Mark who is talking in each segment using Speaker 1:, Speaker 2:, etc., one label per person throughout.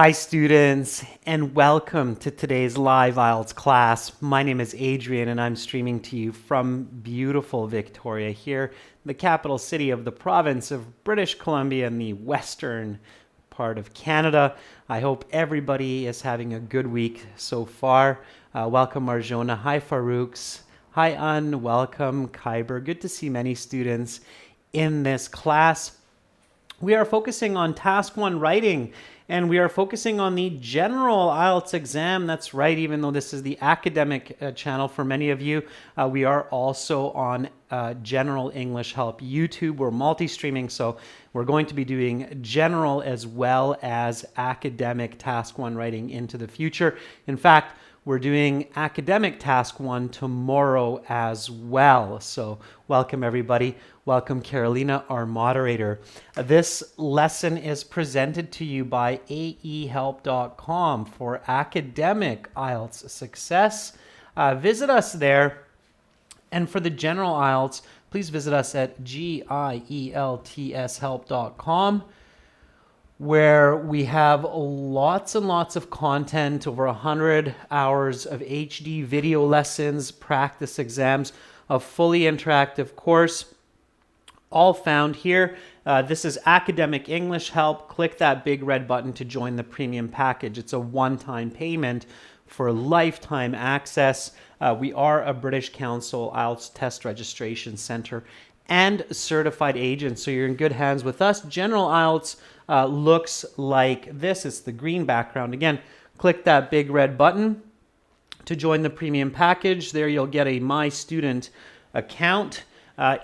Speaker 1: Hi students, and welcome to today's live IELTS class. My name is Adrian and I'm streaming to you from beautiful Victoria here, the capital city of the province of British Columbia in the western part of Canada. I hope everybody is having a good week so far. Welcome Marjona. Hi Farouks. Hi Un. Welcome Kyber. Good to see many students in this class. We are focusing on Task 1 Writing, and we are focusing on the general IELTS exam. That's right, even though this is the academic channel for many of you, we are also on General English Help YouTube. We're multi-streaming, so we're going to be doing general as well as academic Task 1 Writing into the future. In fact, we're doing academic Task 1 tomorrow as well. So welcome everybody. Welcome Carolina, our moderator. This lesson is presented to you by aehelp.com for academic IELTS success. Visit us there. And for the general IELTS, please visit us at gieltshelp.com, where we have lots and lots of content, over 100 hours of HD video lessons, practice exams, a fully interactive course, all found here. This is Academic English Help. Click that big red button to join the premium package. It's a one-time payment for lifetime access. We are a British Council IELTS Test Registration Center and certified agent, so you're in good hands with us. General IELTS looks like this. It's the green background. Again, click that big red button to join the premium package. There you'll get a My Student account.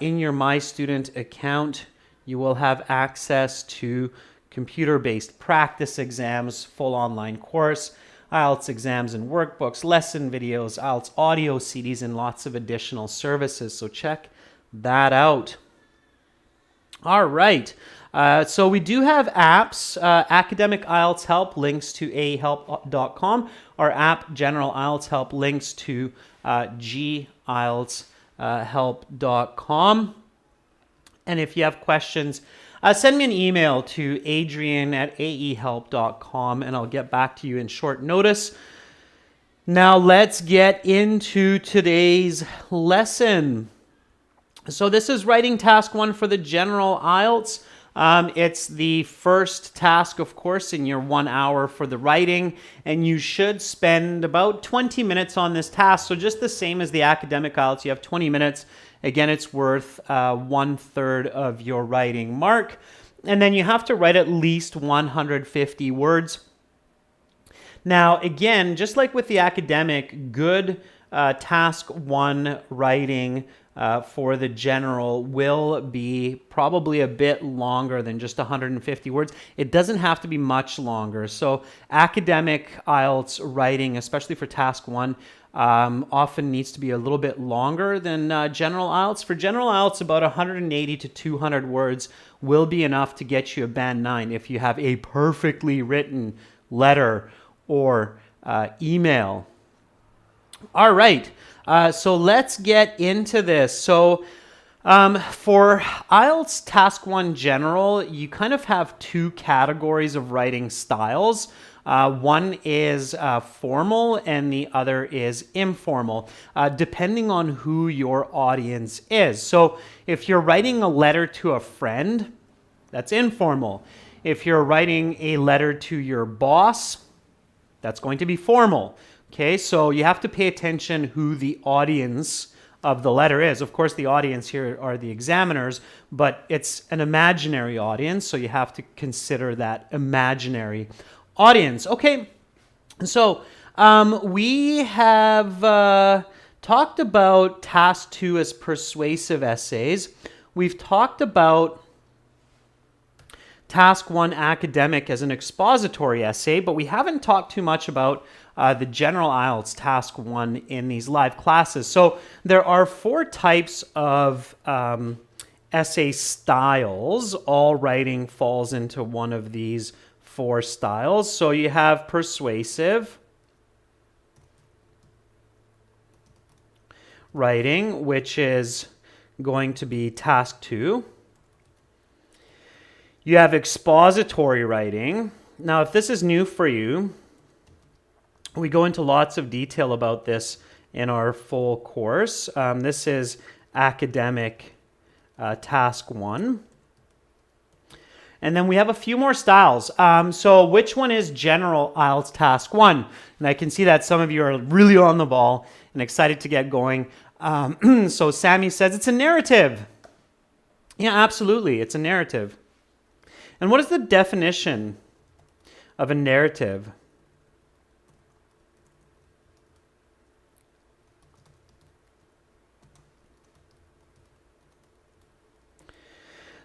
Speaker 1: In your My Student account, you will have access to computer-based practice exams, full online course, IELTS exams and workbooks, lesson videos, IELTS audio CDs, and lots of additional services. So check that out. All right. So we do have apps, Academic IELTS Help links to aehelp.com. Our app, General IELTS Help, links to gieltshelp.com. And if you have questions, send me an email to adrian@aehelp.com and I'll get back to you in short notice. Now let's get into today's lesson. So this is writing task 1 for the general IELTS. It's the first task, of course, in your 1 hour for the writing, and you should spend about 20 minutes on this task. So just the same as the academic IELTS, you have 20 minutes. Again, it's worth 1/3 of your writing mark. And then you have to write at least 150 words. Now, again, just like with the academic, good task 1 writing for the general will be probably a bit longer than just 150 words. It doesn't have to be much longer. So academic IELTS writing, especially for task 1, often needs to be a little bit longer than general IELTS. For general IELTS, about 180 to 200 words will be enough to get you a band 9 if you have a perfectly written letter or email. All right. So let's get into this. So for IELTS Task 1 General, you kind of have two categories of writing styles. One is formal and the other is informal, depending on who your audience is. So if you're writing a letter to a friend, that's informal. If you're writing a letter to your boss, that's going to be formal. Okay, so you have to pay attention who the audience of the letter is. Of course, the audience here are the examiners, but it's an imaginary audience, so you have to consider that imaginary audience. Okay, so we have talked about task 2 as persuasive essays. We've talked about task 1 academic as an expository essay, but we haven't talked too much about the general IELTS task 1 in these live classes. So there are 4 types of essay styles. All writing falls into one of these 4 styles. So you have persuasive writing, which is going to be task 2. You have expository writing, now if this is new for you, we go into lots of detail about this in our full course. This is academic task 1. And then we have a few more styles. So which one is general IELTS task 1? And I can see that some of you are really on the ball and excited to get going. So Sammy says it's a narrative. Yeah, absolutely. It's a narrative. And what is the definition of a narrative?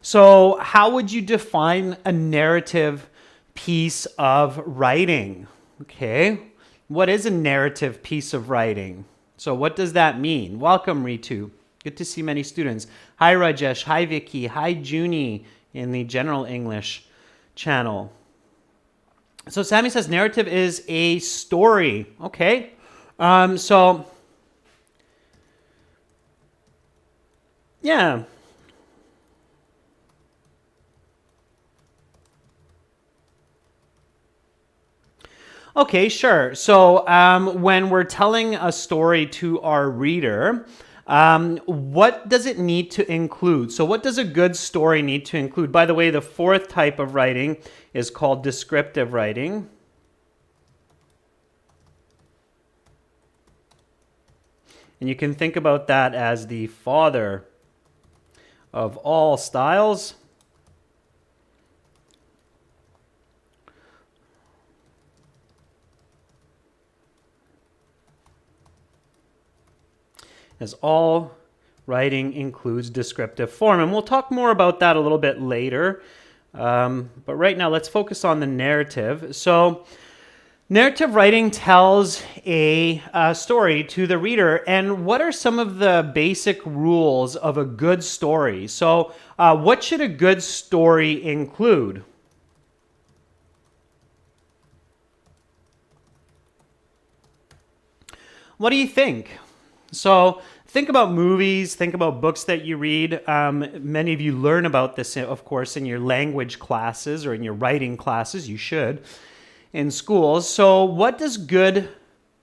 Speaker 1: So how would you define a narrative piece of writing? Okay, what is a narrative piece of writing? So what does that mean? Welcome, Ritu. Good to see many students. Hi, Rajesh. Hi, Vicky. Hi, Junie in the General English channel. So Sammy says narrative is a story. Okay, so yeah. Okay, sure. So when we're telling a story to our reader, what does it need to include? So what does a good story need to include? By the way, the 4th type of writing is called descriptive writing. And you can think about that as the father of all styles. As all writing includes descriptive form. And we'll talk more about that a little bit later. But right now, let's focus on the narrative. So narrative writing tells a story to the reader. And what are some of the basic rules of a good story? So what should a good story include? What do you think? So think about movies, think about books that you read. Many of you learn about this, of course, in your language classes or in your writing classes. You should in schools. So what does good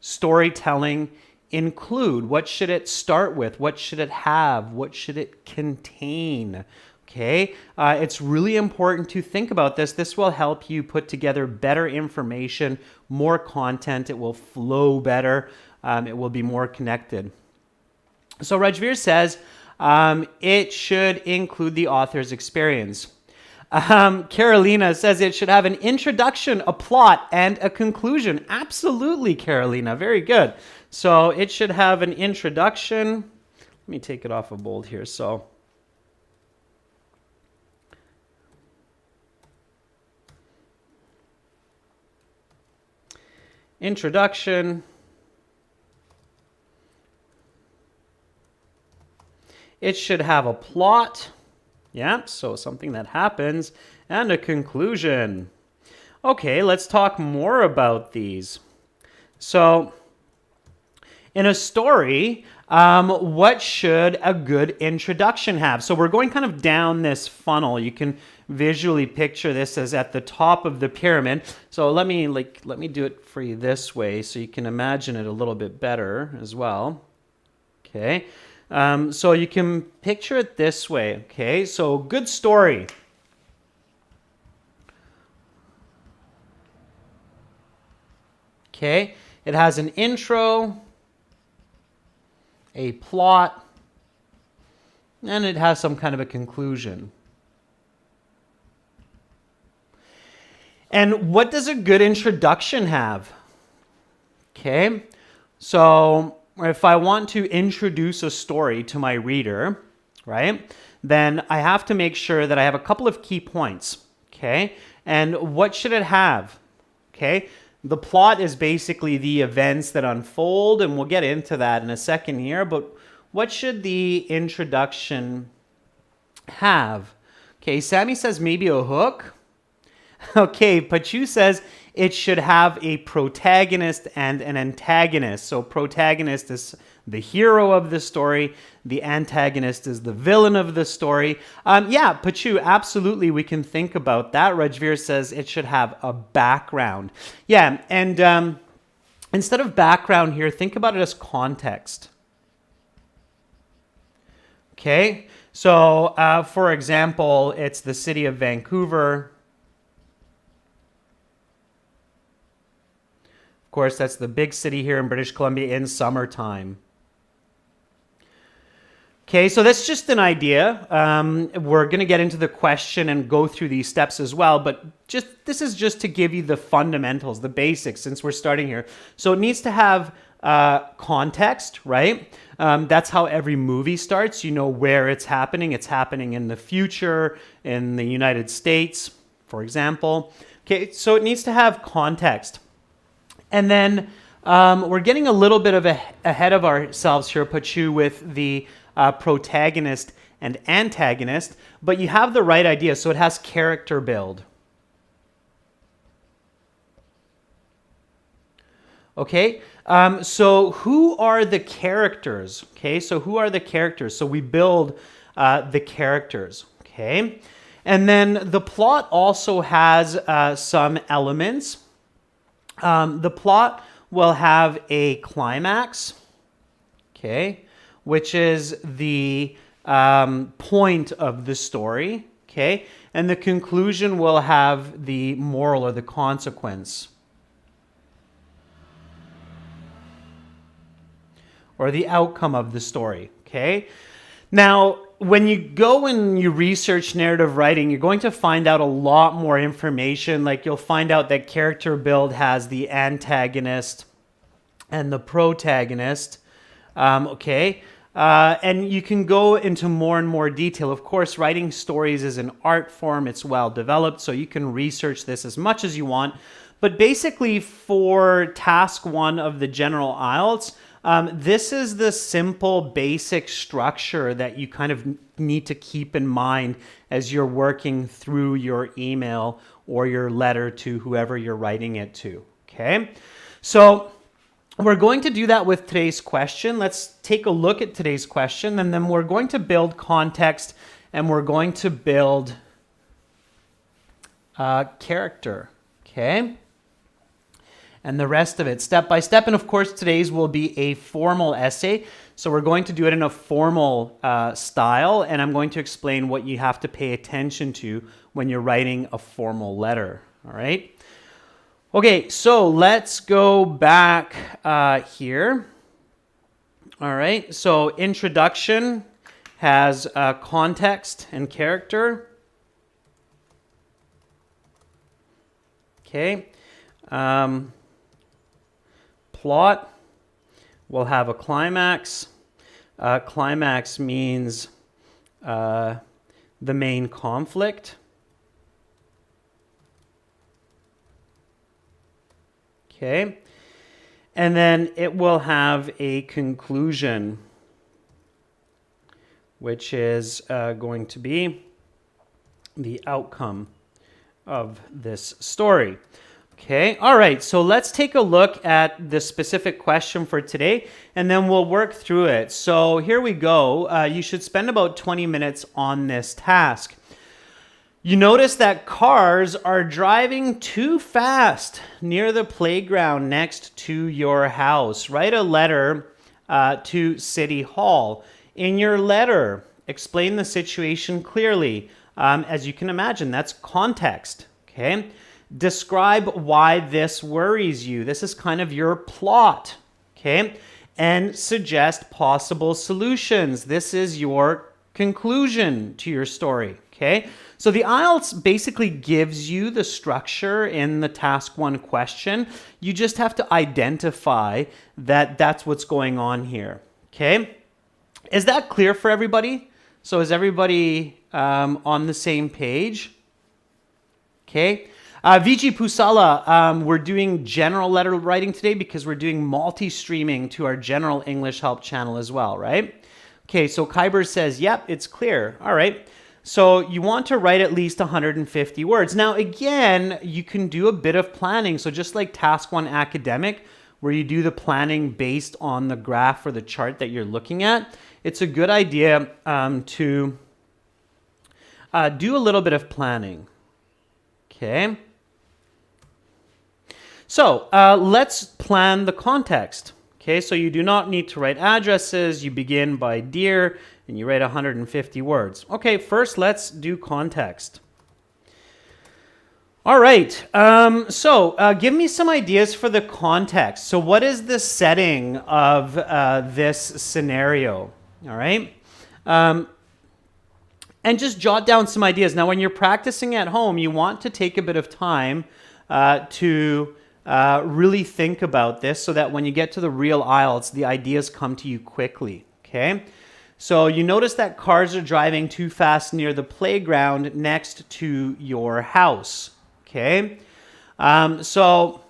Speaker 1: storytelling include? What should it start with? What should it have? What should it contain? Okay, it's really important to think about this. This will help you put together better information, more content. It will flow better. It will be more connected. So Rajveer says it should include the author's experience. Carolina says it should have an introduction, a plot, and a conclusion. Absolutely, Carolina. Very good. So it should have an introduction. Let me take it off of bold here. So introduction. It should have a plot, yeah, so something that happens, and a conclusion. Okay, let's talk more about these. So, in a story, what should a good introduction have? So we're going kind of down this funnel. You can visually picture this as at the top of the pyramid. So let me do it for you this way so you can imagine it a little bit better as well. Okay. So you can picture it this way, okay? So good story. Okay, it has an intro, a plot, and it has some kind of a conclusion. And what does a good introduction have? Okay, so if I want to introduce a story to my reader, right, then I have to make sure that I have a couple of key points, okay? And what should it have? Okay, the plot is basically the events that unfold, and we'll get into that in a second here, but what should the introduction have? Okay, Sammy says maybe a hook. Okay, Pachu says it should have a protagonist and an antagonist. So protagonist is the hero of the story. The antagonist is the villain of the story. Yeah, Pachu, absolutely, we can think about that. Rajveer says it should have a background. Yeah, and instead of background here, think about it as context. Okay, so for example, it's the city of Vancouver. Of course, that's the big city here in British Columbia in summertime. Okay, so that's just an idea. We're going to get into the question and go through these steps as well, but this is just to give you the fundamentals, the basics, since we're starting here. So it needs to have context, right? That's how every movie starts. You know where it's happening. It's happening in the future, in the United States, for example. Okay, so it needs to have context. And then we're getting a little bit of ahead of ourselves here, Pachu, with the protagonist and antagonist, but you have the right idea. So it has character build. Okay, so who are the characters? Okay, so who are the characters? So we build the characters, okay? And then the plot also has some elements. The plot will have a climax, okay, which is the point of the story, okay? And the conclusion will have the moral or the consequence, or the outcome of the story, okay? Now, when you go and you research narrative writing, you're going to find out a lot more information. Like you'll find out that character build has the antagonist and the protagonist, okay? And you can go into more and more detail. Of course, writing stories is an art form. It's well developed, so you can research this as much as you want. But basically, for task 1 of the general IELTS, this is the simple basic structure that you kind of need to keep in mind as you're working through your email or your letter to whoever you're writing it to, okay? So we're going to do that with today's question. Let's take a look at today's question, and then we're going to build context, and we're going to build character, okay? And the rest of it step by step. And of course, today's will be a formal essay. So we're going to do it in a formal style, and I'm going to explain what you have to pay attention to when you're writing a formal letter, all right? Okay, so let's go back here. All right, so introduction has context and character. Okay. Plot will have a climax. Climax means the main conflict. Okay. And then it will have a conclusion, which is going to be the outcome of this story. Okay, all right, so let's take a look at the specific question for today, and then we'll work through it. So here we go. You should spend about 20 minutes on this task. You notice that cars are driving too fast near the playground next to your house. Write a letter to City Hall. In your letter, explain the situation clearly. As you can imagine, that's context, okay? Describe why this worries you. This is kind of your plot, okay? And suggest possible solutions. This is your conclusion to your story, okay? So the IELTS basically gives you the structure in the task 1 question. You just have to identify that that's what's going on here, okay? Is that clear for everybody? So is everybody on the same page? Okay. Vijay Pusala, we're doing general letter writing today because we're doing multi-streaming to our general English help channel as well, right? Okay, so Kyber says, yep, it's clear. All right. So you want to write at least 150 words. Now, again, you can do a bit of planning. So just like task 1 academic, where you do the planning based on the graph or the chart that you're looking at, it's a good idea to do a little bit of planning. Okay. So let's plan the context. Okay, so you do not need to write addresses. You begin by dear, and you write 150 words. Okay, first let's do context. All right, so give me some ideas for the context. So what is the setting of this scenario? All right, and just jot down some ideas. Now, when you're practicing at home, you want to take a bit of time to really think about this so that when you get to the real IELTS, the ideas come to you quickly, okay? So you notice that cars are driving too fast near the playground next to your house, okay? So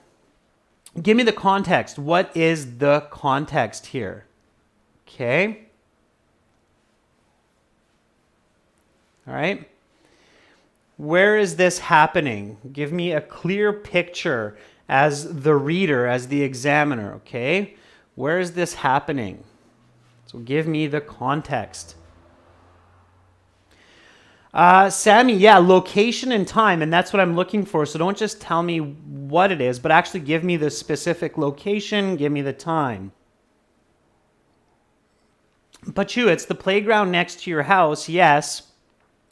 Speaker 1: give me the context. What is the context here? Okay? All right? Where is this happening? Give me a clear picture as the reader, as the examiner, okay? Where is this happening? So give me the context. Sammy, yeah, location and time, and that's what I'm looking for. So don't just tell me what it is, but actually give me the specific location, give me the time. But you, it's the playground next to your house, yes,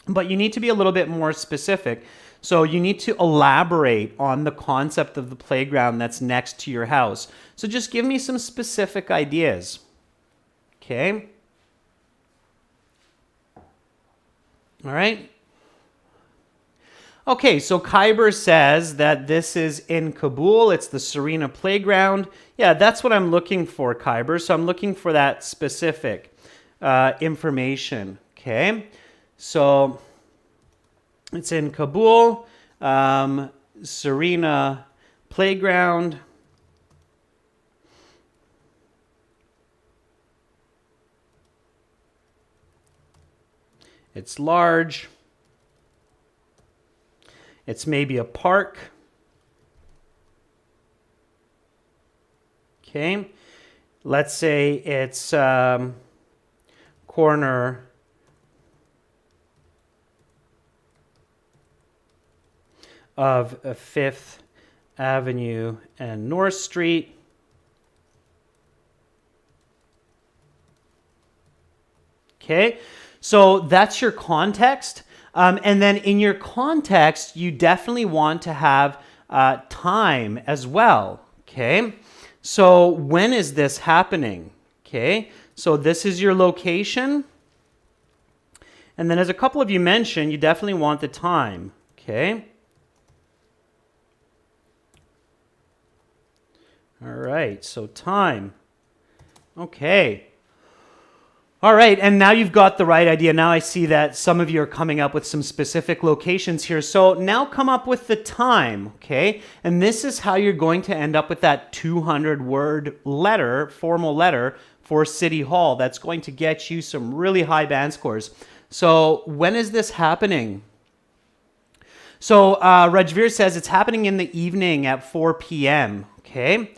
Speaker 1: but you need to be a little bit more specific. So you need to elaborate on the concept of the playground that's next to your house. So just give me some specific ideas. Okay? All right? Okay, so Kyber says that this is in Kabul. It's the Serena playground. Yeah, that's what I'm looking for, Kyber. So I'm looking for that specific information. Okay? So it's in Kabul, Serena playground. It's large. It's maybe a park. Okay. Let's say it's corner of 5th Avenue and North Street. Okay, so that's your context. And then in your context, you definitely want to have time as well. Okay, so when is this happening? Okay, so this is your location. And then as a couple of you mentioned, you definitely want the time. Okay. All right, so time. Okay. All right, and now you've got the right idea. Now I see that some of you are coming up with some specific locations here. So now come up with the time, okay? And this is how you're going to end up with that 200-word letter, formal letter for City Hall. That's going to get you some really high band scores. So when is this happening? So Rajveer says it's happening in the evening at 4 p.m., okay?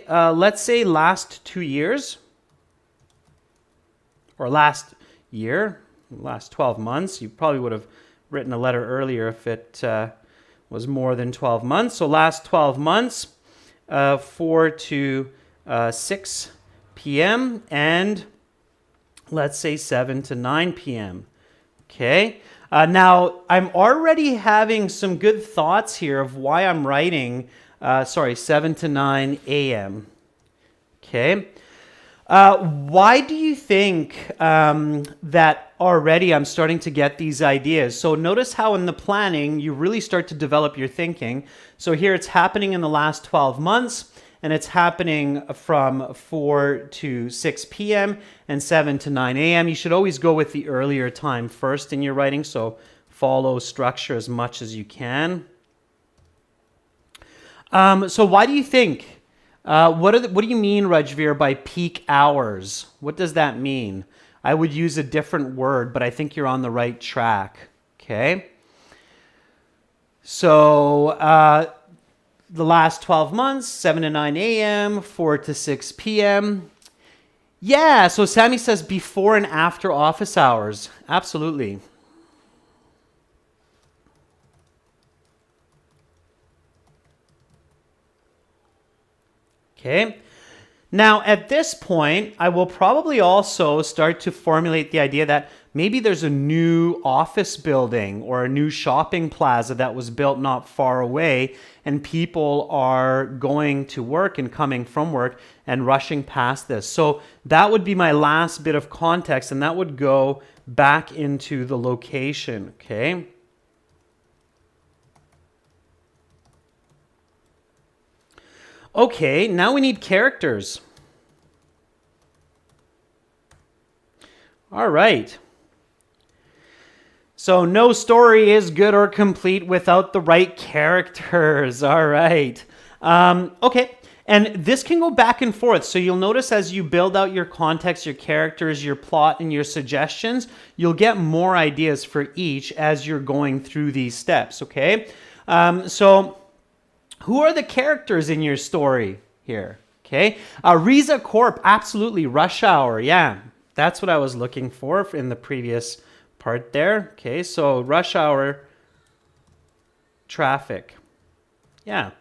Speaker 1: Let's say last 2 years. Or last year, last 12 months. You probably would have written a letter earlier if it was more than 12 months. So last 12 months, 4 to 6 p.m. and let's say 7 to 9 p.m. Okay. Now, I'm already having some good thoughts here of why I'm writing, 7 to 9 a.m. Okay. Why do you think that already I'm starting to get these ideas? So notice how in the planning, you really start to develop your thinking. So here it's happening in the last 12 months, and it's happening from 4 to 6 p.m. and 7 to 9 a.m. You should always go with the earlier time first in your writing, so follow structure as much as you can. So why do you think? What do you mean, Rajveer, by peak hours? What does that mean? I would use a different word, but I think you're on the right track. Okay. So the last 12 months, 7 to 9 a.m., 4 to 6 p.m. Yeah, so Sammy says before and after office hours. Absolutely. Okay. Now, at this point, I will probably also start to formulate the idea that maybe there's a new office building or a new shopping plaza that was built not far away, and people are going to work and coming from work and rushing past this. So that would be my last bit of context, and that would go back into the location, okay? Okay, now we need characters. All right. So no story is good or complete without the right characters. All right. Okay. And this can go back and forth. So you'll notice as you build out your context, your characters, your plot, and your suggestions, you'll get more ideas for each as you're going through these steps, okay? So who are the characters in your story here? Okay. Riza Corp, absolutely. Rush Hour. Yeah, that's what I was looking for in the previous part there. Okay, so rush hour traffic. Yeah.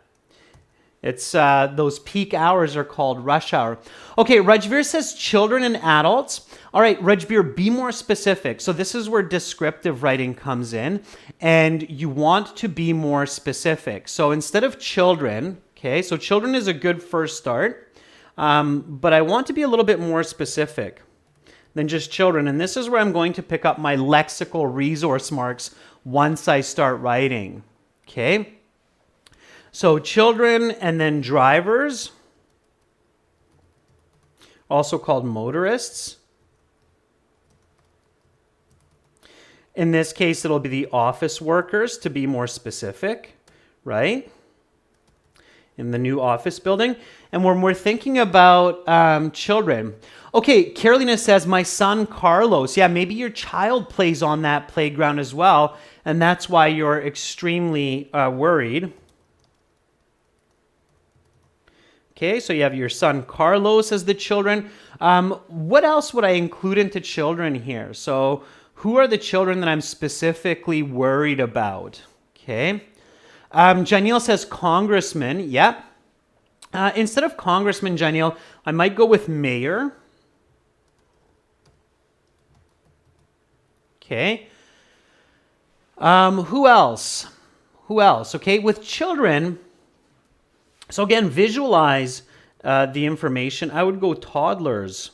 Speaker 1: It's those peak hours are called rush hour. Okay, Rajveer says children and adults. All right, Rajveer, be more specific. So this is where descriptive writing comes in, and you want to be more specific. So instead of children, okay, so children is a good first start, but I want to be a little bit more specific than just children. And this is where I'm going to pick up my lexical resource marks once I start writing, okay? So children and then drivers, also called motorists. In this case, it'll be the office workers to be more specific, right? In the new office building. And when we're thinking about children, okay, Carolina says, my son Carlos. Yeah, maybe your child plays on that playground as well, and that's why you're extremely worried. Okay, so you have your son Carlos as the children. What else would I include into children here? So who are the children that I'm specifically worried about? Okay. Janelle says congressman. Yep. Instead of congressman, Janelle, I might go with mayor. Okay. Who else? Who else? Okay, with children, so again, visualize the information. I would go toddlers.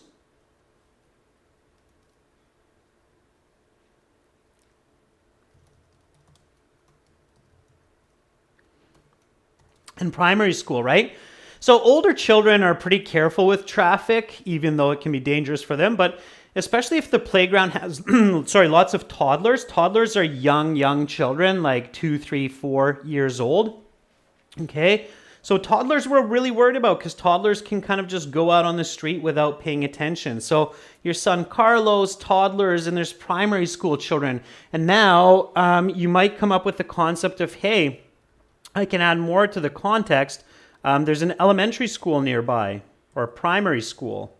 Speaker 1: In primary school, right? So older children are pretty careful with traffic, even though it can be dangerous for them. But especially if the playground has, lots of toddlers. Toddlers are young children, like 2, 3, 4 years old. Okay, so toddlers we're really worried about because toddlers can kind of just go out on the street without paying attention. So your son Carlos, toddlers, and there's primary school children. And now you might come up with the concept of, hey, I can add more to the context. There's an elementary school nearby, or a primary school.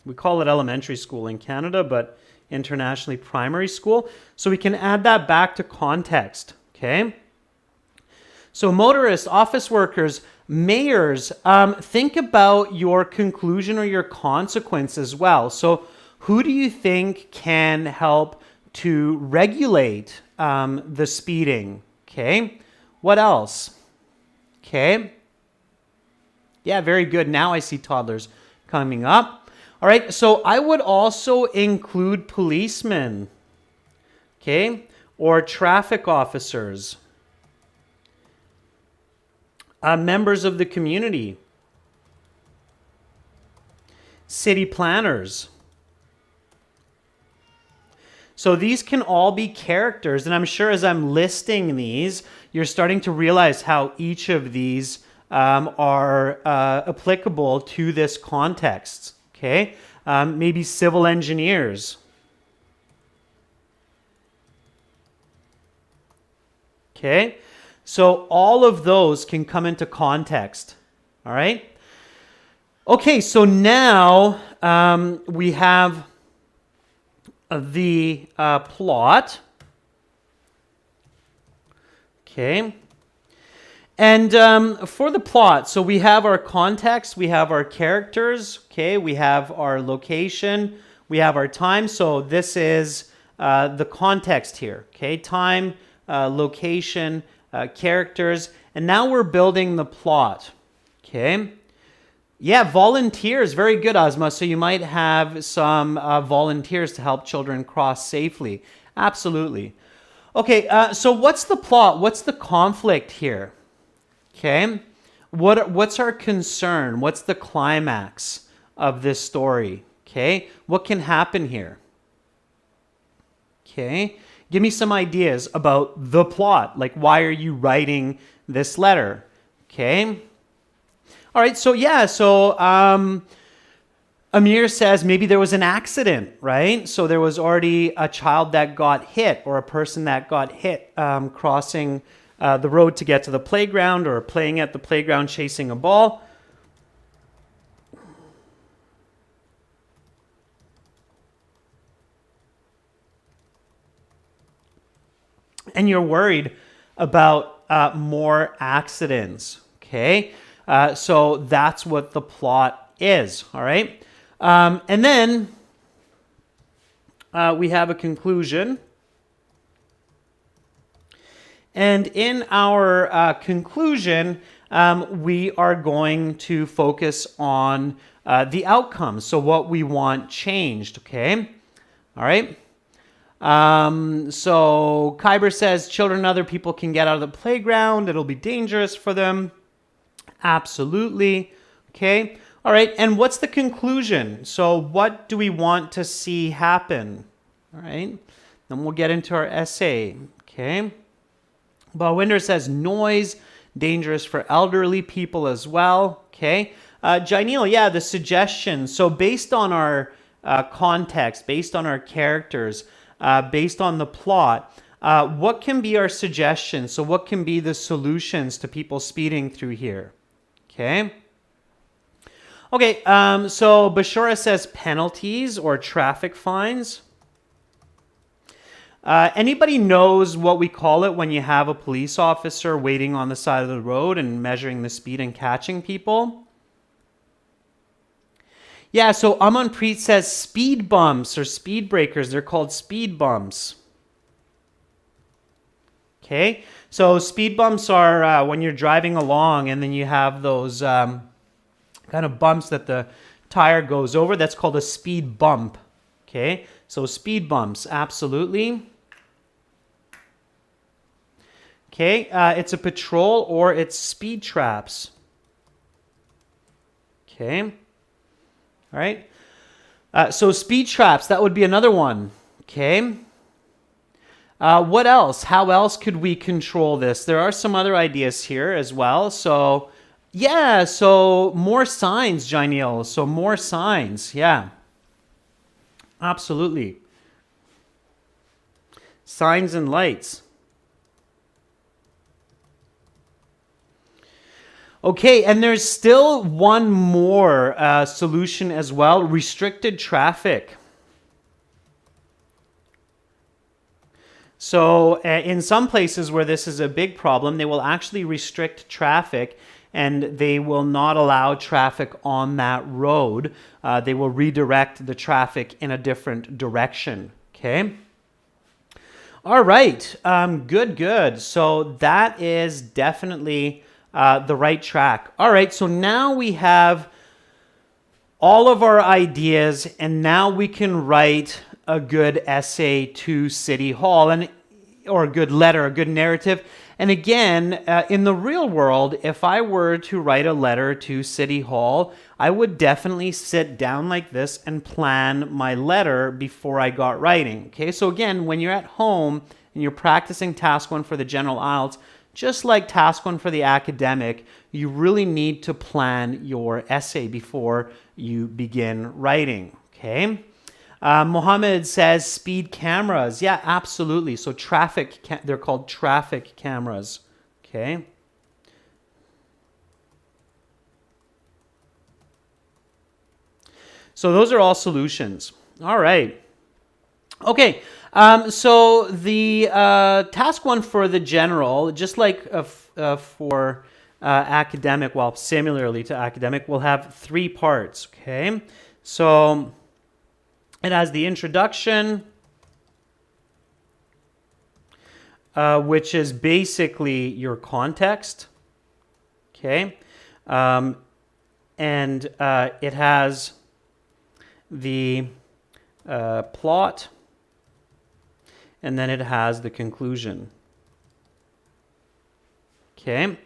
Speaker 1: We call it elementary school in Canada, but internationally primary school. So we can add that back to context, okay? So motorists, office workers, mayors, think about your conclusion or your consequence as well. So who do you think can help to regulate the speeding? Okay, what else? Okay, yeah, very good. Now I see toddlers coming up. All right, so I would also include policemen, okay, or traffic officers, members of the community, city planners. So these can all be characters, and I'm sure as I'm listing these, you're starting to realize how each of these are applicable to this context, okay? maybe civil engineers. Okay, so all of those can come into context. All right. Okay, so now we have the plot. Okay. And for the plot, so we have our context, we have our characters, okay, we have our location, we have our time. So this is the context here, okay, time, location, characters, and now we're building the plot, okay. Yeah, volunteers, very good, Asma. So you might have some volunteers to help children cross safely. Absolutely. Okay, so what's the plot? What's the conflict here? Okay, what's our concern? What's the climax of this story? Okay, what can happen here? Okay, give me some ideas about the plot. Like, why are you writing this letter? Okay, all right, so yeah, so Amir says maybe there was an accident, right? So there was already a child that got hit or a person that got hit crossing the road to get to the playground or playing at the playground chasing a ball. And you're worried about more accidents, okay? So that's what the plot is, all right? And then we have a conclusion. And in our conclusion, we are going to focus on the outcome. So what we want changed, okay? All right. So Kyber says children and other people can get out of the playground. It'll be dangerous for them. Absolutely. Okay. All right. And what's the conclusion? So what do we want to see happen? All right. Then we'll get into our essay. Okay. Balwinder says noise, dangerous for elderly people as well. Okay. Jainil, yeah, the suggestion. So based on our context, based on our characters, based on the plot, what can be our suggestions? So what can be the solutions to people speeding through here? Okay. Okay, so Bashora says penalties or traffic fines. Anybody knows what we call it when you have a police officer waiting on the side of the road and measuring the speed and catching people? Yeah, so Amanpreet says speed bumps or speed breakers. They're called speed bumps. Okay, so speed bumps are when you're driving along and then you have those kind of bumps that the tire goes over. That's called a speed bump. Okay, so speed bumps, absolutely. Okay, it's a patrol or it's speed traps. Okay, all right. So speed traps, that would be another one. Okay. What else? How else could we control this? There are some other ideas here as well. So yeah, so more signs, Jainil. So more signs, yeah. Absolutely. Signs and lights. Okay, and there's still one more solution as well, restricted traffic. So in some places where this is a big problem, they will actually restrict traffic and they will not allow traffic on that road. They will redirect the traffic in a different direction, okay? All right, good. So that is definitely the right track. All right, so now we have all of our ideas and now we can write a good essay to City Hall or a good letter, a good narrative. And again, in the real world, if I were to write a letter to City Hall, I would definitely sit down like this and plan my letter before I got writing. Okay, so again, when you're at home and you're practicing task 1 for the general IELTS, just like task 1 for the academic, you really need to plan your essay before you begin writing. Okay. Mohammed says speed cameras. Yeah, absolutely. So they're called traffic cameras. Okay. So those are all solutions. All right. Okay. So the task one for the general, just like for academic, well, similarly to academic, will have 3 parts. Okay. So it has the introduction, which is basically your context. Okay. And it has the plot, and then it has the conclusion. Okay.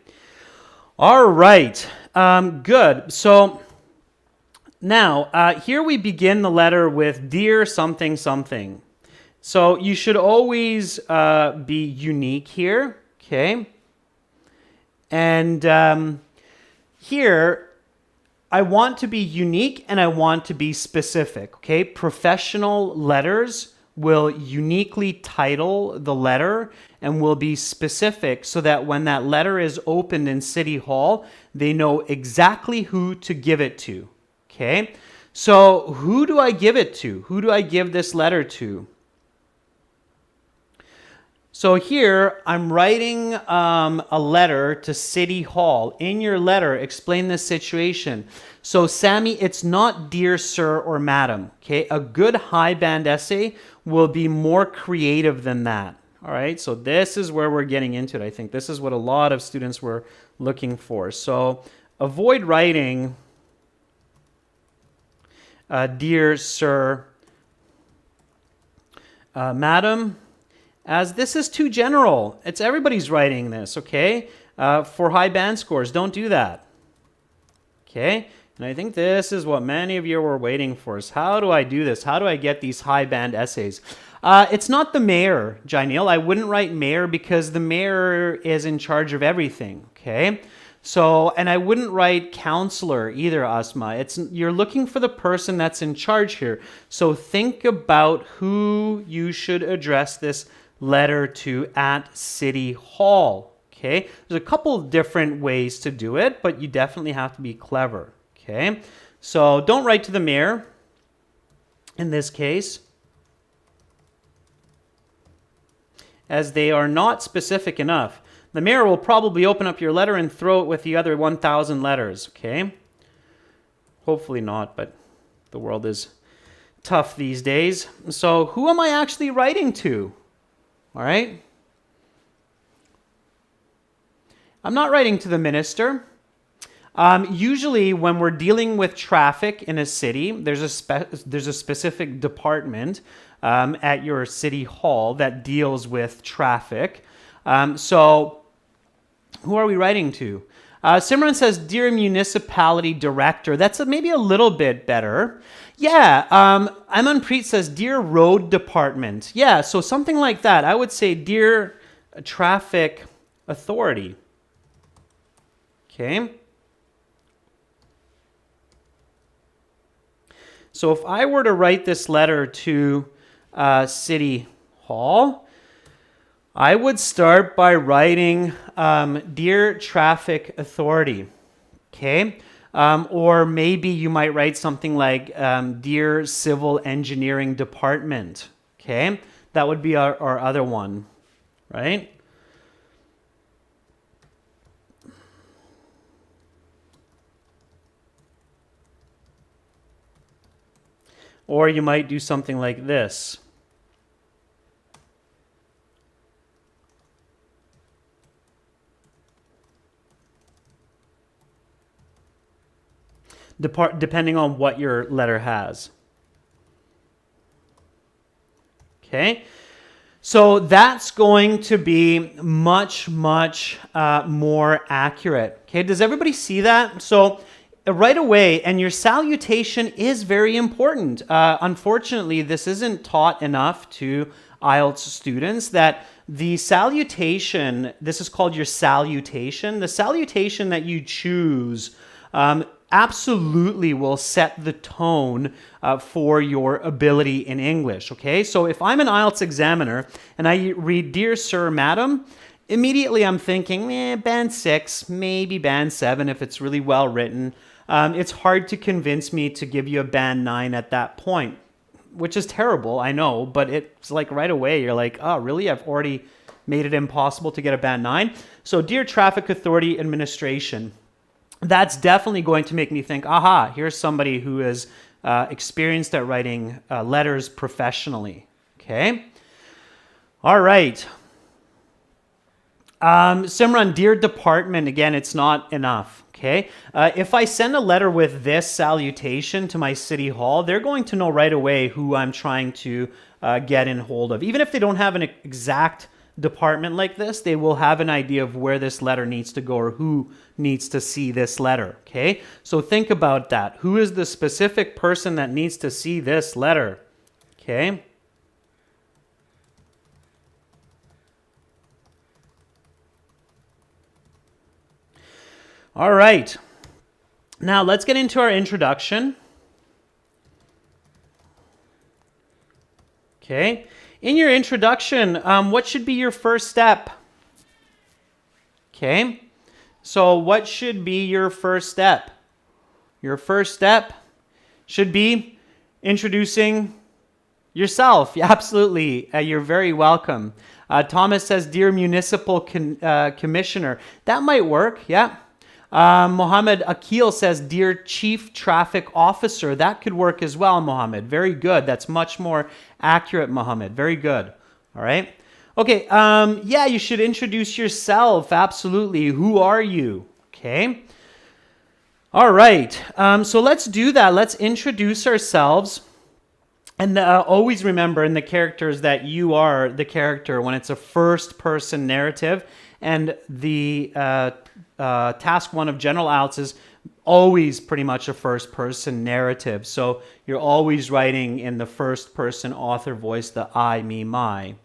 Speaker 1: All right. Good. So now here we begin the letter with dear something something. So you should always be unique here. Okay. And here I want to be unique and I want to be specific. Okay. Professional letters will uniquely title the letter and will be specific so that when that letter is opened in City Hall, they know exactly who to give it to. Okay, so who do I give it to? Who do I give this letter to? So here I'm writing a letter to City Hall. In your letter, explain this situation. So Sammy, it's not dear sir or madam. Okay, a good high band essay will be more creative than that. All right, so this is where we're getting into it. I think this is what a lot of students were looking for. So avoid writing dear sir, madam, as this is too general. It's everybody's writing this, okay? For high band scores, don't do that. Okay? And I think this is what many of you were waiting for, is how do I do this? How do I get these high band essays? It's not the mayor, Jainil. I wouldn't write mayor because the mayor is in charge of everything, okay? So, and I wouldn't write counselor either, Asma. You're looking for the person that's in charge here. So think about who you should address this letter to at City Hall, okay? There's a couple different ways to do it, but you definitely have to be clever, okay? So don't write to the mayor in this case, as they are not specific enough. The mayor will probably open up your letter and throw it with the other 1,000 letters, okay? Hopefully not, but the world is tough these days. So who am I actually writing to? All right? I'm not writing to the minister. Usually when we're dealing with traffic in a city, there's a specific department at your city hall that deals with traffic. So who are we writing to? Simran says, dear municipality director. That's maybe a little bit better. Yeah, Amanpreet says, dear road department. Yeah, so something like that. I would say, dear traffic authority. Okay. So if I were to write this letter to City Hall, I would start by writing, dear traffic authority. Okay. Or maybe you might write something like, dear civil engineering department. Okay. That would be our other one, right? Or you might do something like this. Depending on what your letter has. Okay, so that's going to be much, much more accurate. Okay, does everybody see that? So right away, and your salutation is very important. Unfortunately, this isn't taught enough to IELTS students that the salutation, this is called your salutation. The salutation that you choose absolutely will set the tone for your ability in English, okay? So if I'm an IELTS examiner and I read Dear Sir, Madam, immediately I'm thinking, band 6, maybe band 7 if it's really well written. It's hard to convince me to give you a band 9 at that point, which is terrible, I know, but it's like right away you're like, oh, really? I've already made it impossible to get a band 9. So Dear Traffic Authority Administration, that's definitely going to make me think, aha, here's somebody who is experienced at writing letters professionally, okay? All right. Simran, Dear Department, again, it's not enough. Okay. If I send a letter with this salutation to my city hall, they're going to know right away who I'm trying to get in hold of. Even if they don't have an exact department like this, they will have an idea of where this letter needs to go or who needs to see this letter. Okay. So think about that. Who is the specific person that needs to see this letter? Okay. All right, now let's get into our introduction. Okay, in your introduction, what should be your first step? Okay, so what should be your first step? Your first step should be introducing yourself. Yeah, absolutely, you're very welcome. Thomas says, Dear Municipal Commissioner. That might work, yeah. Mohammed Akil says, Dear Chief Traffic Officer. That could work as well, Mohammed. Very good. That's much more accurate, Mohammed. Very good. All right. Okay. Yeah, you should introduce yourself. Absolutely. Who are you? Okay. All right. So let's do that. Let's introduce ourselves. And always remember in the characters that you are the character when it's a first-person narrative. And the task 1 of general IELTS is always pretty much a first-person narrative. So you're always writing in the first-person author voice, the I, me, my.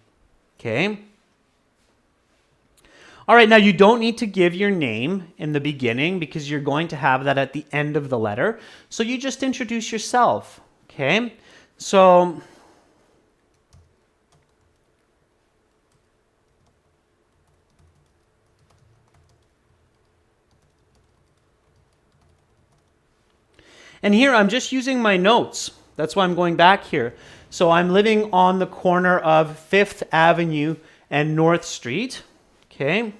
Speaker 1: Okay? All right, now you don't need to give your name in the beginning because you're going to have that at the end of the letter. So you just introduce yourself. Okay? So and here I'm just using my notes. That's why I'm going back here. So I'm living on the corner of 5th Avenue and North Street. Okay.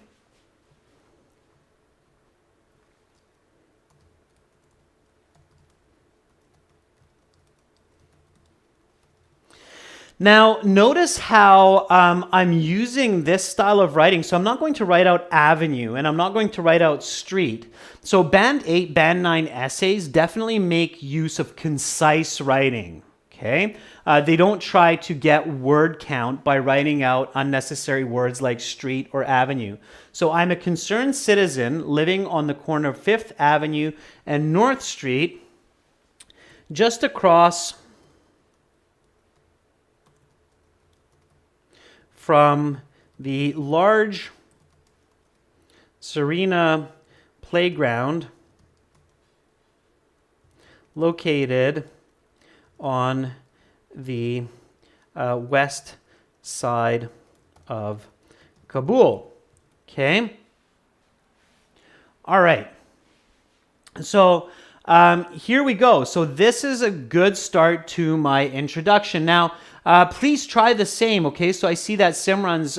Speaker 1: Now, notice how I'm using this style of writing. So I'm not going to write out avenue and I'm not going to write out street. So band 8, band 9 essays definitely make use of concise writing. Okay? They don't try to get word count by writing out unnecessary words like street or avenue. So I'm a concerned citizen living on the corner of 5th Avenue and North Street, just across from the large Serena playground located on the west side of Kabul. Okay? All right. So here we go. So this is a good start to my introduction. Now, please try the same, okay? So I see that Simran's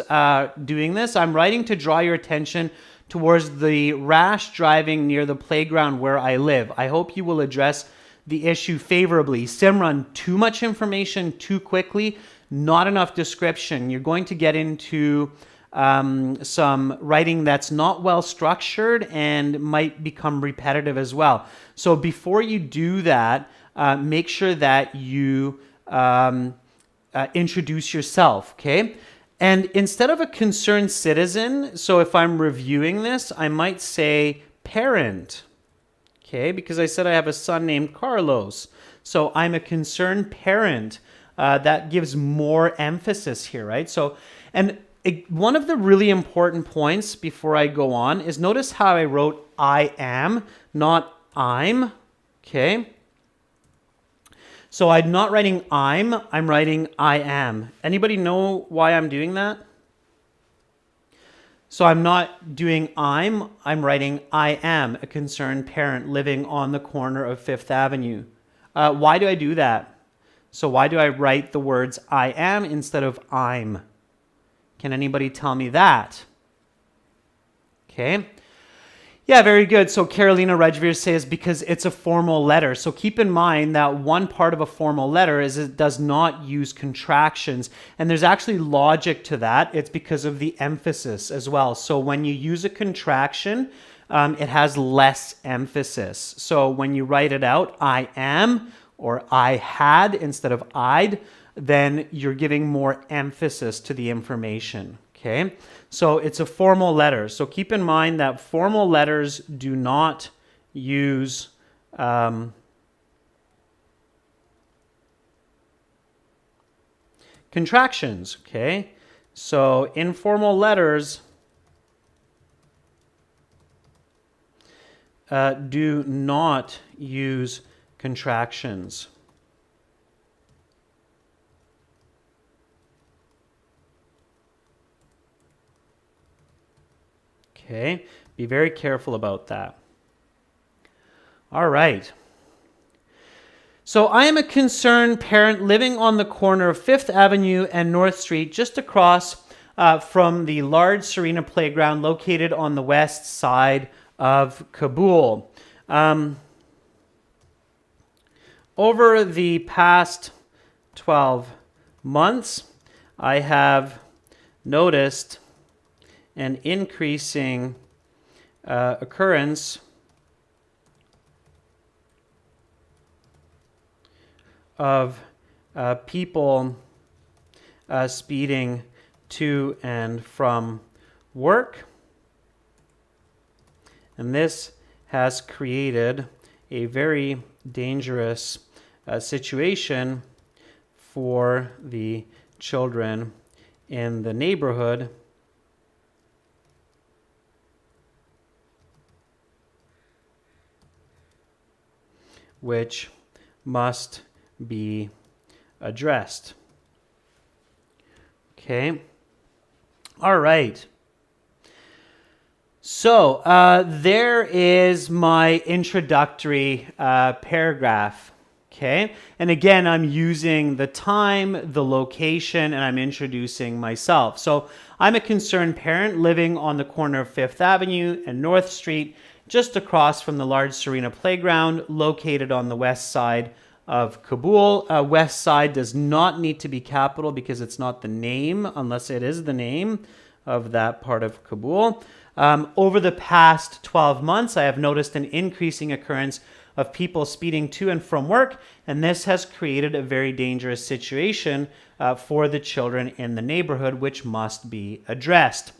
Speaker 1: doing this. I'm writing to draw your attention towards the rash driving near the playground where I live. I hope you will address the issue favorably. Simran, too much information too quickly, not enough description. You're going to get into some writing that's not well structured and might become repetitive as well. So before you do that, make sure that you introduce yourself, okay? And instead of a concerned citizen, so if I'm reviewing this, I might say parent, okay? Because I said I have a son named Carlos. So I'm a concerned parent. That gives more emphasis here, right? So, and one of the really important points before I go on is notice how I wrote I am, not I'm, Okay. So I'm not writing I'm writing I am. Anybody know why I'm doing that? So I'm not doing I'm writing I am a concerned parent living on the corner of Fifth Avenue. Why do I do that? So why do I write the words I am instead of I'm? Can anybody tell me that? Okay. Yeah, very good. So Carolina Redgeveer says because it's a formal letter. So keep in mind that one part of a formal letter is it does not use contractions. And there's actually logic to that. It's because of the emphasis as well. So when you use a contraction, it has less emphasis. So when you write it out, I am or I had instead of I'd, then you're giving more emphasis to the information. Okay, so it's a formal letter. So keep in mind that formal letters do not use contractions. Okay, so informal letters do not use contractions. Okay, be very careful about that. All right. So I am a concerned parent living on the corner of Fifth Avenue and North Street, just across from the large Serena playground located on the west side of Kabul. Over the past 12 months, I have noticed an increasing occurrence of people speeding to and from work. And this has created a very dangerous situation for the children in the neighborhood. Which must be addressed. Okay. All right. So there is my introductory paragraph. Okay. And again, I'm using the time, the location, and I'm introducing myself. So I'm a concerned parent living on the corner of Fifth Avenue and North Street, just across from the large Serena playground located on the west side of Kabul. West side does not need to be capital because it's not the name, unless it is the name of that part of Kabul. Over the past 12 months, I have noticed an increasing occurrence of people speeding to and from work, and this has created a very dangerous situation for the children in the neighborhood, which must be addressed.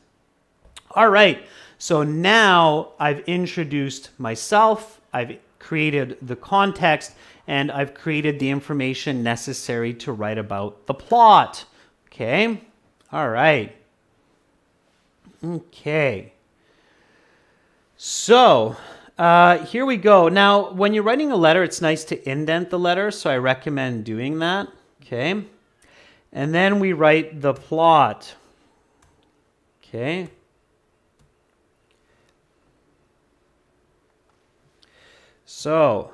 Speaker 1: All right. So now I've introduced myself, I've created the context, and I've created the information necessary to write about the plot. Okay? All right. Okay. So here we go. Now, when you're writing a letter, it's nice to indent the letter, so I recommend doing that. Okay? And then we write the plot. Okay? So,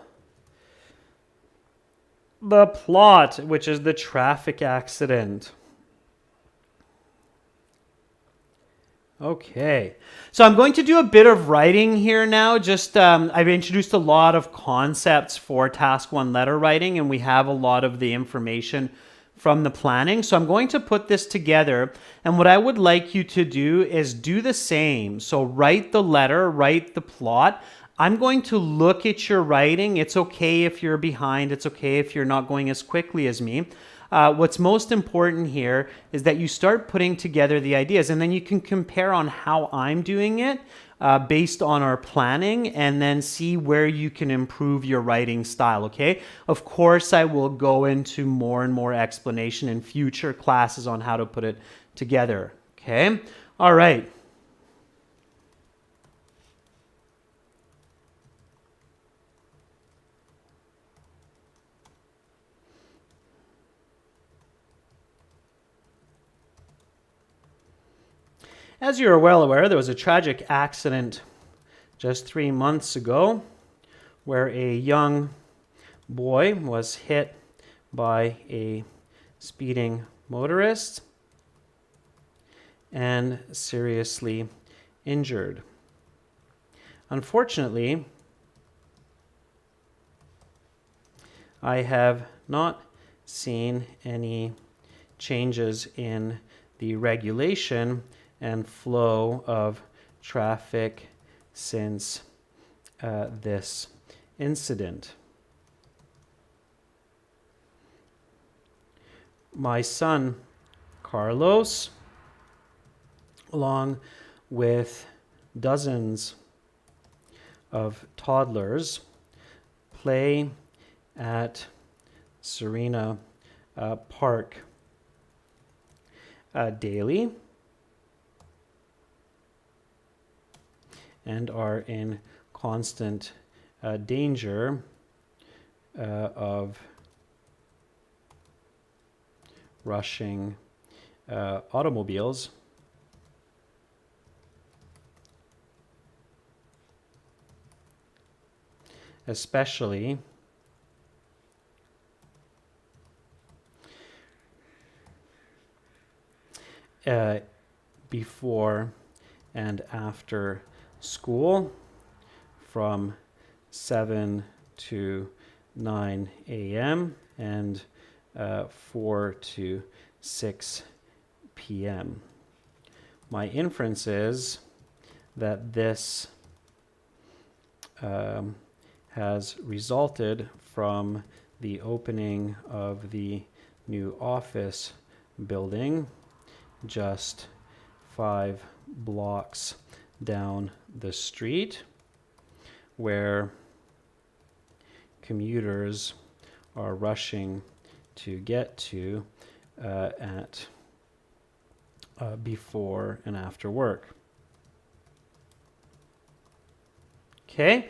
Speaker 1: the plot, which is the traffic accident. Okay, so I'm going to do a bit of writing here now. Just I've introduced a lot of concepts for Task 1 letter writing, and we have a lot of the information from the planning. So I'm going to put this together, and what I would like you to do is do the same. So write the letter, write the plot. I'm going to look at your writing. It's okay if you're behind. It's okay if you're not going as quickly as me. What's most important here is that you start putting together the ideas, and then you can compare on how I'm doing it based on our planning, and then see where you can improve your writing style, okay? Of course, I will go into more and more explanation in future classes on how to put it together, okay? All right. As you're well aware, there was a tragic accident just 3 months ago where a young boy was hit by a speeding motorist and seriously injured. Unfortunately, I have not seen any changes in the regulation and flow of traffic since this incident. My son, Carlos, along with dozens of toddlers, play at Serena Park daily and are in constant danger of rushing automobiles especially before and after school from 7 to 9 a.m. and 4 to 6 p.m. My inference is that this has resulted from the opening of the new office building just 5 blocks down the street, where commuters are rushing to get to at before and after work. Okay.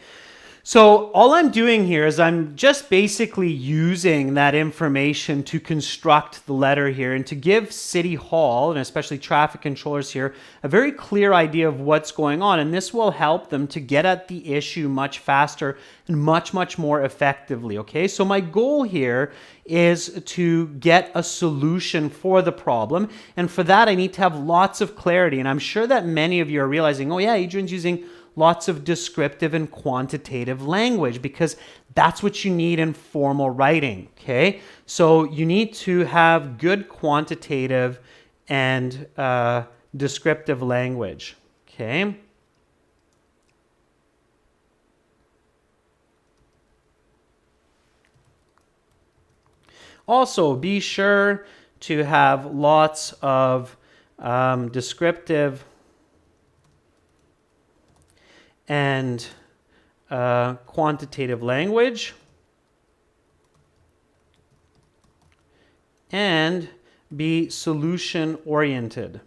Speaker 1: So all I'm doing here is I'm just basically using that information to construct the letter here and to give City Hall, and especially traffic controllers here, a very clear idea of what's going on. And this will help them to get at the issue much faster and much more effectively. Okay, so my goal here is to get a solution for the problem. And for that, I need to have lots of clarity. And I'm sure that many of you are realizing, oh yeah, Adrian's using lots of descriptive and quantitative language because that's what you need in formal writing, okay? So you need to have good quantitative and descriptive language, okay? Also, be sure to have lots of descriptive and quantitative language, and be solution oriented.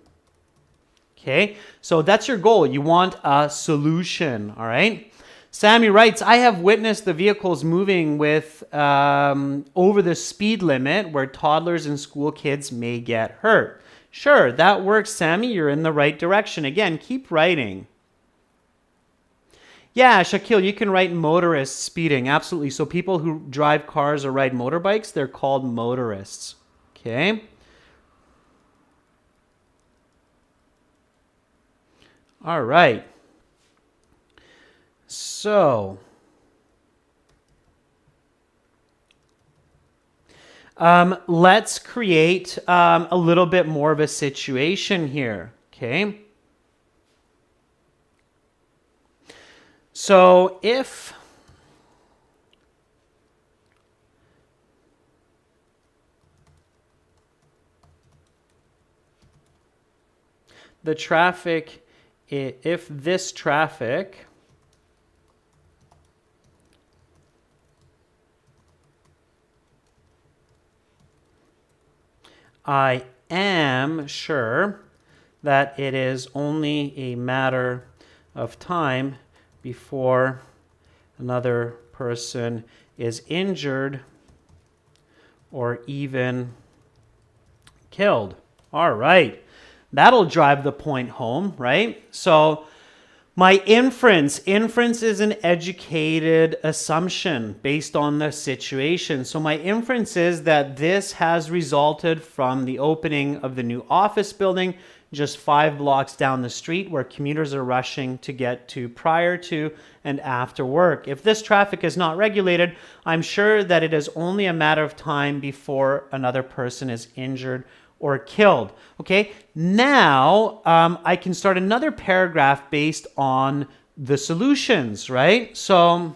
Speaker 1: Okay, so that's your goal. You want a solution, all right? Sammy writes, I have witnessed the vehicles moving with over the speed limit where toddlers and school kids may get hurt. Sure, that works, Sammy. You're in the right direction. Again, keep writing. Yeah, Shaquille, you can write motorists speeding. Absolutely. So people who drive cars or ride motorbikes, they're called motorists. Okay. All right. So, let's create a little bit more of a situation here. Okay. So if the traffic, if this traffic I am sure that it is only a matter of time before another person is injured or even killed. All right. That'll drive the point home, right? So my inference is an educated assumption based on the situation. So my inference is that this has resulted from the opening of the new office building just 5 blocks down the street where commuters are rushing to get to prior to and after work. If this traffic is not regulated, I'm sure that it is only a matter of time before another person is injured or killed. Okay, now I can start another paragraph based on the solutions, right? So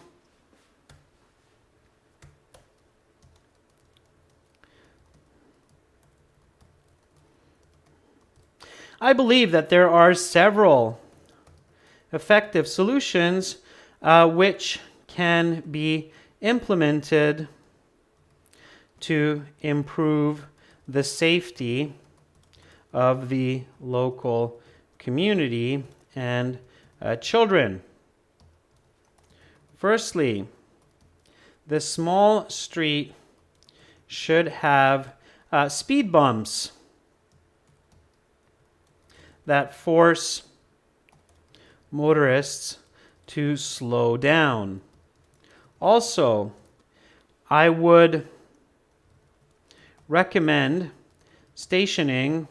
Speaker 1: I believe that there are several effective solutions which can be implemented to improve the safety of the local community and children. Firstly, the small street should have speed bumps that force motorists to slow down. Also, I would recommend stationing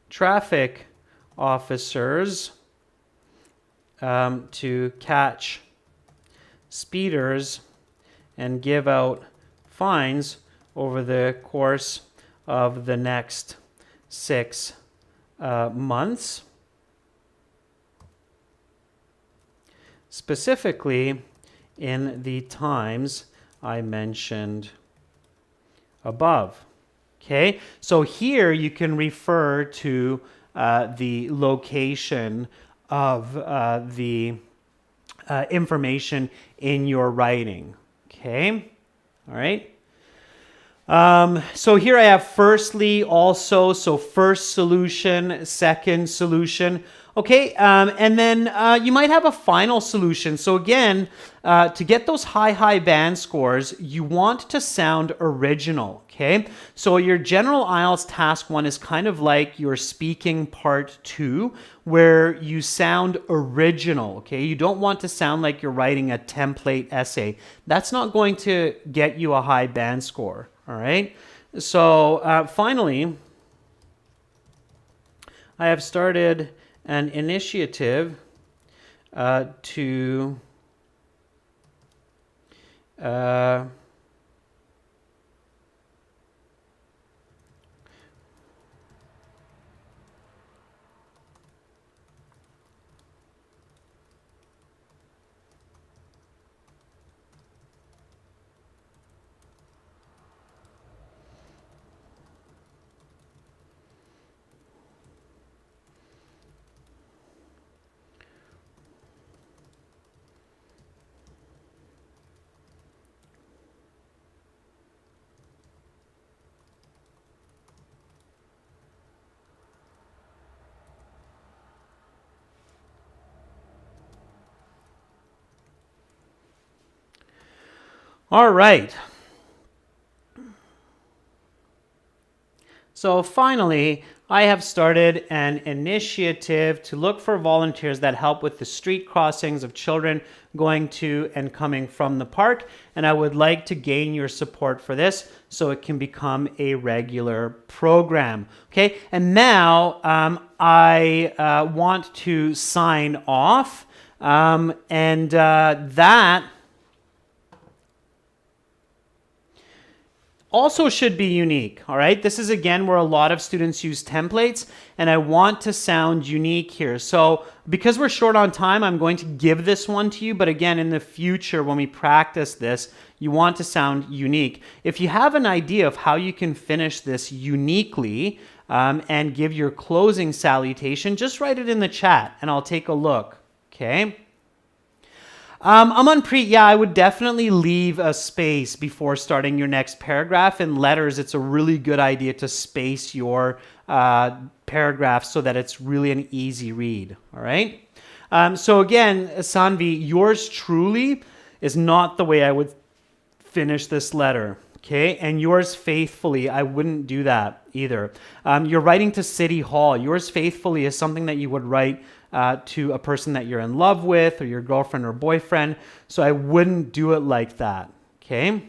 Speaker 1: traffic officers to catch speeders and give out fines over the course of the next 6 months. Specifically in the times I mentioned above. Okay, so here you can refer to the location of the information in your writing. Okay, all right. So here I have firstly also, so first solution, second solution. Okay, and then you might have a final solution. So again, to get those high band scores, you want to sound original, okay? So your general IELTS task 1 is kind of like your speaking part 2, where you sound original, okay? You don't want to sound like you're writing a template essay. That's not going to get you a high band score, all right? So finally, I have started an initiative to all right. So finally, I have started an initiative to look for volunteers that help with the street crossings of children going to and coming from the park. And I would like to gain your support for this so it can become a regular program. Okay, and now I want to sign off. That also should be unique, all right? This is, again, where a lot of students use templates, and I want to sound unique here. So because we're short on time, I'm going to give this one to you, but again, in the future, when we practice this, you want to sound unique. If you have an idea of how you can finish this uniquely and give your closing salutation, just write it in the chat, and I'll take a look, okay? Amanpreet, yeah, I would definitely leave a space before starting your next paragraph. In letters, it's a really good idea to space your paragraph so that it's really an easy read, all right? So again, Sanvi, yours truly is not the way I would finish this letter, okay? And yours faithfully, I wouldn't do that either. You're writing to City Hall. Yours faithfully is something that you would write to a person that you're in love with or your girlfriend or boyfriend. So I wouldn't do it like that. Okay?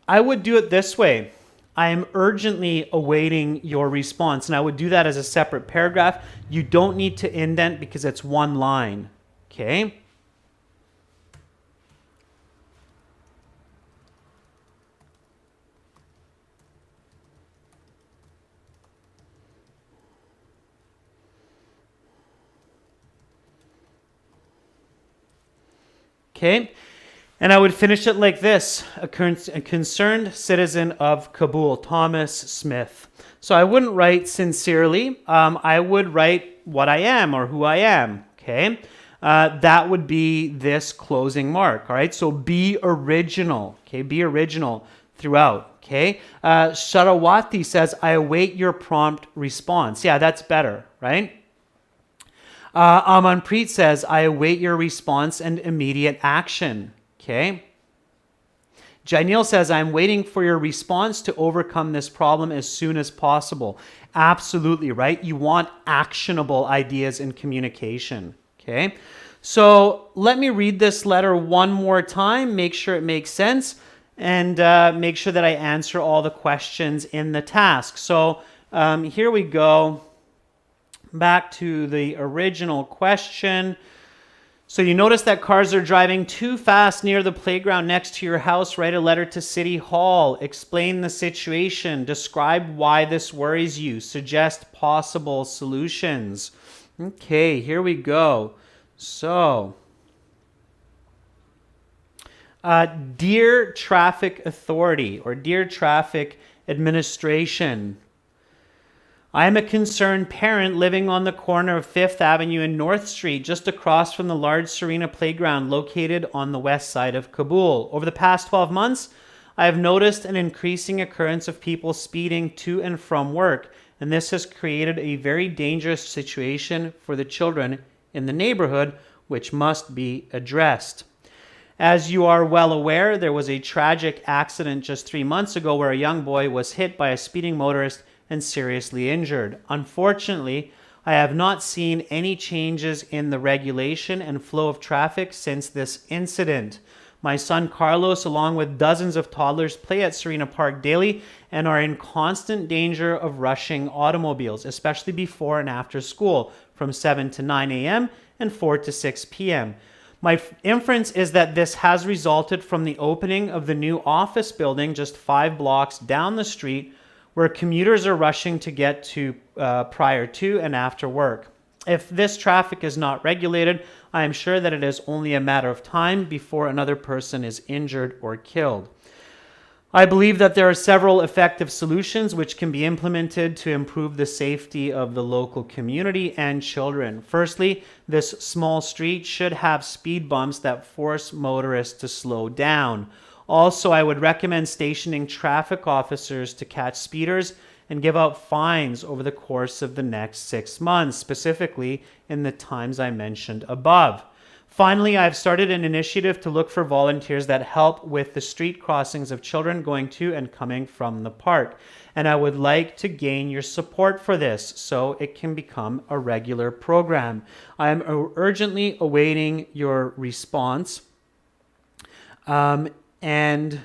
Speaker 1: I would do it this way. I am urgently awaiting your response. And I would do that as a separate paragraph. You don't need to indent because it's one line. Okay? Okay? And I would finish it like this. A concerned citizen of Kabul, Thomas Smith. So I wouldn't write sincerely. I would write what I am or who I am. Okay? That would be this closing mark. All right? So be original. Okay? Be original throughout. Okay? Sharawati says, I await your prompt response. Yeah, that's better. Right? Amanpreet says, I await your response and immediate action. Okay. Janil says, I'm waiting for your response to overcome this problem as soon as possible. Absolutely, right? You want actionable ideas in communication. Okay. So let me read this letter one more time, make sure it makes sense, and make sure that I answer all the questions in the task. So here we go. Back to the original question. So you notice that cars are driving too fast near the playground next to your house. Write a letter to City Hall. Explain the situation. Describe why this worries you. Suggest possible solutions. Okay, here we go. So, Dear Traffic Authority or Dear Traffic Administration, I am a concerned parent living on the corner of 5th Avenue and North Street, just across from the large Serena playground located on the west side of Kabul. Over the past 12 months, I have noticed an increasing occurrence of people speeding to and from work, and this has created a very dangerous situation for the children in the neighborhood, which must be addressed. As you are well aware, there was a tragic accident just 3 months ago where a young boy was hit by a speeding motorist and seriously injured. Unfortunately, I have not seen any changes in the regulation and flow of traffic since this incident. My son Carlos, along with dozens of toddlers, play at Serena Park daily and are in constant danger of rushing automobiles, especially before and after school, from 7 to 9 a.m. and 4 to 6 p.m. My inference is that this has resulted from the opening of the new office building just 5 blocks down the street, where commuters are rushing to get to prior to and after work. If this traffic is not regulated, I am sure that it is only a matter of time before another person is injured or killed. I believe that there are several effective solutions which can be implemented to improve the safety of the local community and children. Firstly, this small street should have speed bumps that force motorists to slow down. Also, I would recommend stationing traffic officers to catch speeders and give out fines over the course of the next 6 months, specifically in the times I mentioned above. Finally, I've started an initiative to look for volunteers that help with the street crossings of children going to and coming from the park. And I would like to gain your support for this so it can become a regular program. I am urgently awaiting your response. And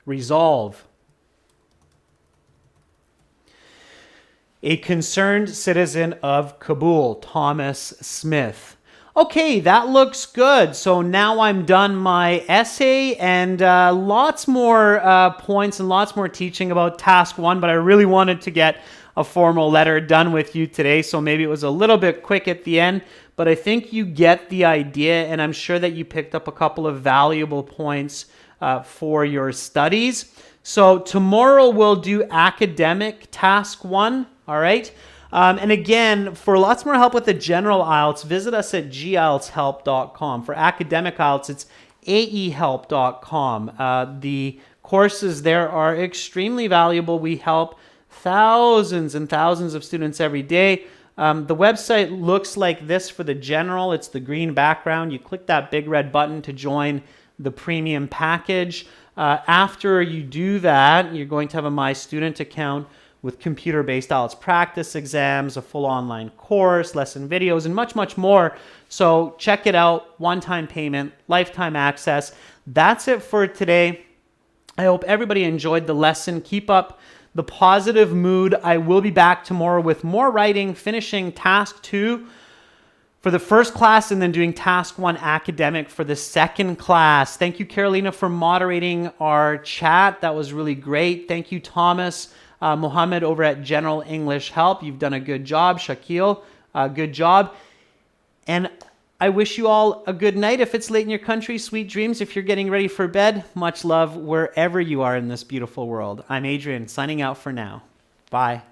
Speaker 1: resolve. A concerned citizen of Kabul, Thomas Smith. Okay, that looks good. So now I'm done my essay and lots more points and lots more teaching about task 1, but I really wanted to get a formal letter done with you today, so maybe it was a little bit quick at the end, but I think you get the idea, and I'm sure that you picked up a couple of valuable points for your studies. So tomorrow we'll do academic task 1, all right? And again, for lots more help with the general IELTS, visit us at gieltshelp.com. For academic IELTS, it's aehelp.com. The courses there are extremely valuable. We help thousands and thousands of students every day. The website looks like this for the general. It's the green background. You click that big red button to join the premium package. After you do that, you're going to have a My Student account with computer-based IELTS practice exams, a full online course, lesson videos, and much, much more. So check it out. One-time payment, lifetime access. That's it for today. I hope everybody enjoyed the lesson. Keep up the positive mood. I will be back tomorrow with more writing, finishing task 2 for the first class and then doing task 1 academic for the second class. Thank you, Carolina, for moderating our chat. That was really great. Thank you, Thomas, Mohammed over at General English Help. You've done a good job. Shaquille, good job. And I wish you all a good night. If it's late in your country, sweet dreams. If you're getting ready for bed, much love wherever you are in this beautiful world. I'm Adrian, signing out for now. Bye.